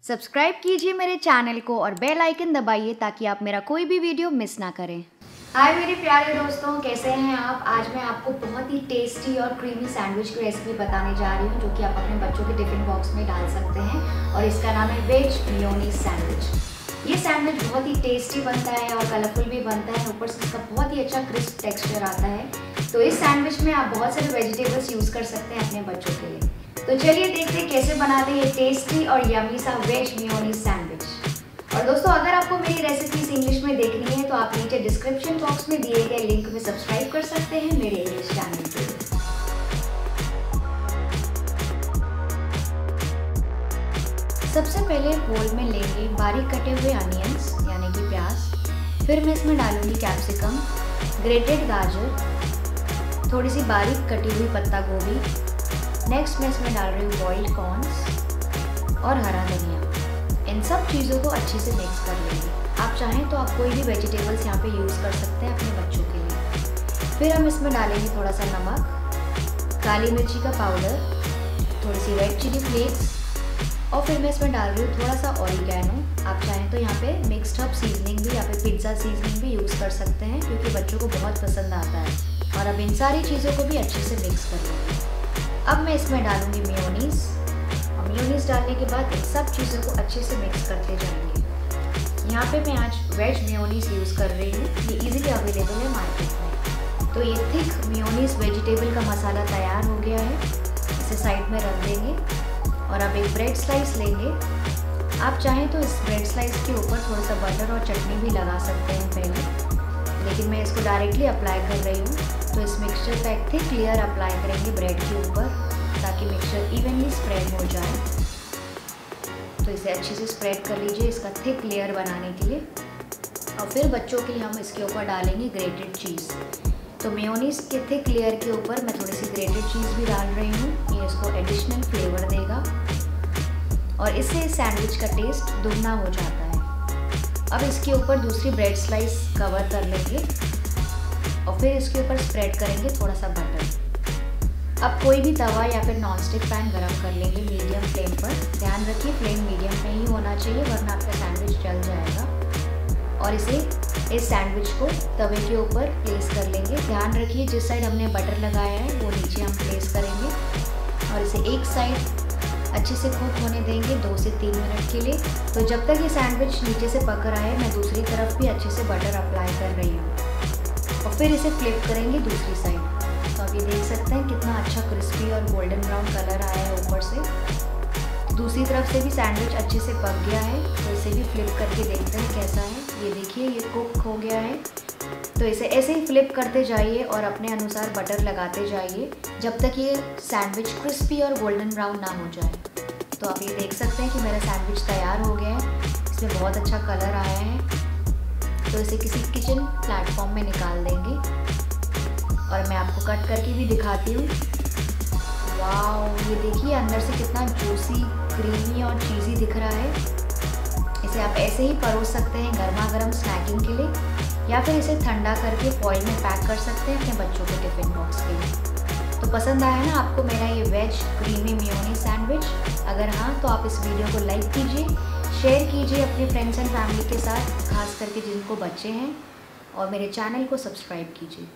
Subscribe कीजिए मेरे channel को और बेल आइकन दबाइए ताकि आप मेरा कोई भी वीडियो मिस ना करें। हाय मेरे प्यारे दोस्तों, कैसे हैं आप। आज मैं आपको बहुत ही टेस्टी और क्रीमी सैंडविच की रेसिपी बताने जा रही हूं, जो कि आप अपने बच्चों के टिफ़िन बॉक्स में डाल सकते हैं। और इसका नाम है वेज मेयोनीज सैंडविच। ये सैंडविच बहुत ही टेस्टी बनता है और कलरफुल भी बनता है। ऊपर से इसका बहुत ही अच्छा क्रिस्प टेक्सचर आता है। तो इस सैंडविच में आप बहुत सारे वेजिटेबल्स यूज़ कर सकते हैं अपने बच्चों के लिए। तो चलिए देखते हैं कैसे बनाते हैं ये टेस्टी और यमी सा वेज मेयोनीज सैंडविच। और दोस्तों, अगर आपको मेरी रेसिपीज इंग्लिश में देखनी है तो आप नीचे डिस्क्रिप्शन बॉक्स में दिए गए लिंक में सब्सक्राइब कर सकते हैं मेरे इंग्लिश चैनल के लिए। सबसे पहले बोल में लेंगे बारीक कटे हुए अनियंस यानी कि प्याज। फिर मैं इसमें डालूंगी कैप्सिकम, ग्रेटेड गाजर, थोड़ी सी बारीक कटी हुई पत्ता गोभी। नेक्स्ट मैं इसमें डाल रही हूँ बॉइल्ड कॉर्न्स और हरा धनिया। इन सब चीज़ों को अच्छे से मिक्स कर लेंगे। आप चाहें तो आप कोई भी वेजिटेबल्स यहाँ पे यूज़ कर सकते हैं अपने बच्चों के लिए। फिर हम इसमें डालेंगे थोड़ा सा नमक, काली मिर्ची का पाउडर, थोड़ी सी रेड चिली फ्लेक्स और फिर मैं इसमें डाल रही हूँ थोड़ा सा ऑरिगैनो। आप चाहें तो यहाँ पे मिक्स्ड हर्ब सीजनिंग भी या फिर पिज्ज़ा सीजनिंग भी यूज़ कर सकते हैं, क्योंकि बच्चों को बहुत पसंद आता है। और अब इन सारी चीज़ों को भी अच्छे से मिक्स कर लेंगे। अब मैं इसमें डालूंगी मेयोनीज़। और मेयोनीज़ डालने के बाद इन सब चीज़ों को अच्छे से मिक्स करते जाएंगे। यहाँ पे मैं आज वेज मेयोनीज़ यूज़ कर रही हूँ। ये इजीली अवेलेबल है मार्केट में। तो ये थिक मेयोनीज़ वेजिटेबल का मसाला तैयार हो गया है। इसे साइड में रख देंगे और अब एक ब्रेड स्लाइस लेंगे। आप चाहें तो इस ब्रेड स्लाइस के ऊपर थोड़ा सा बटर और चटनी भी लगा सकते हैं पहले, लेकिन मैं इसको डायरेक्टली अप्लाई कर रही हूँ। तो इस मिक्सचर का एक थिक लेयर अप्लाई करेंगे ब्रेड के ऊपर, ताकि मिक्सचर इवनली स्प्रेड हो जाए। तो इसे अच्छे से स्प्रेड कर लीजिए इसका थिक लेयर बनाने के लिए। और फिर बच्चों के लिए हम इसके ऊपर डालेंगे ग्रेटेड चीज़। तो मेयोनीज़ के थिक लेयर के ऊपर मैं थोड़ी सी ग्रेटेड चीज़ भी डाल रही हूँ। ये इसको एडिशनल फ्लेवर देगा और इससे इस सैंडविच का टेस्ट दुगना हो जाता है। अब इसके ऊपर दूसरी ब्रेड स्लाइस कवर कर लेंगे और फिर इसके ऊपर स्प्रेड करेंगे थोड़ा सा बटर। अब कोई भी तवा या फिर नॉनस्टिक पैन गरम कर लेंगे मीडियम फ्लेम पर। ध्यान रखिए फ्लेम मीडियम में ही होना चाहिए, वरना आपका सैंडविच जल जाएगा। और इस सैंडविच को तवे के ऊपर प्लेस कर लेंगे। ध्यान रखिए जिस साइड हमने बटर लगाया है वो नीचे हम प्लेस करेंगे और इसे एक साइड अच्छे से कुक होने देंगे 2 से 3 मिनट के लिए। तो जब तक ये सैंडविच नीचे से पक रहा है, मैं दूसरी तरफ भी अच्छे से बटर अप्लाई कर रही हूँ और फिर इसे फ्लिप करेंगे दूसरी साइड। तो आप ये देख सकते हैं कितना अच्छा क्रिस्पी और गोल्डन ब्राउन कलर आया है ऊपर से। दूसरी तरफ से भी सैंडविच अच्छे से पक गया है, तो इसे भी फ्लिप करके देखते हैं कैसा है। ये देखिए ये कुक हो गया है। तो इसे ऐसे ही फ्लिप करते जाइए और अपने अनुसार बटर लगाते जाइए जब तक ये सैंडविच क्रिस्पी और गोल्डन ब्राउन ना हो जाए। तो आप ये देख सकते हैं कि मेरा सैंडविच तैयार हो गया है। इसमें बहुत अच्छा कलर आया है। तो इसे किसी किचन प्लेटफॉर्म में निकाल देंगे और मैं आपको कट करके भी दिखाती हूँ। वाह, ये देखिए अंदर से कितना जूसी, क्रीमी और चीज़ी दिख रहा है। इसे आप ऐसे ही परोस सकते हैं गर्मा गर्म स्नैकिंग के लिए, या फिर इसे ठंडा करके फॉइल में पैक कर सकते हैं अपने बच्चों के टिफ़िन बॉक्स के लिए। तो पसंद आया ना आपको मेरा ये वेज क्रीमी मेयोनीज सैंडविच? अगर हाँ तो आप इस वीडियो को लाइक कीजिए, शेयर कीजिए अपने फ्रेंड्स एंड फैमिली के साथ, खास करके जिनको बच्चे हैं, और मेरे चैनल को सब्सक्राइब कीजिए।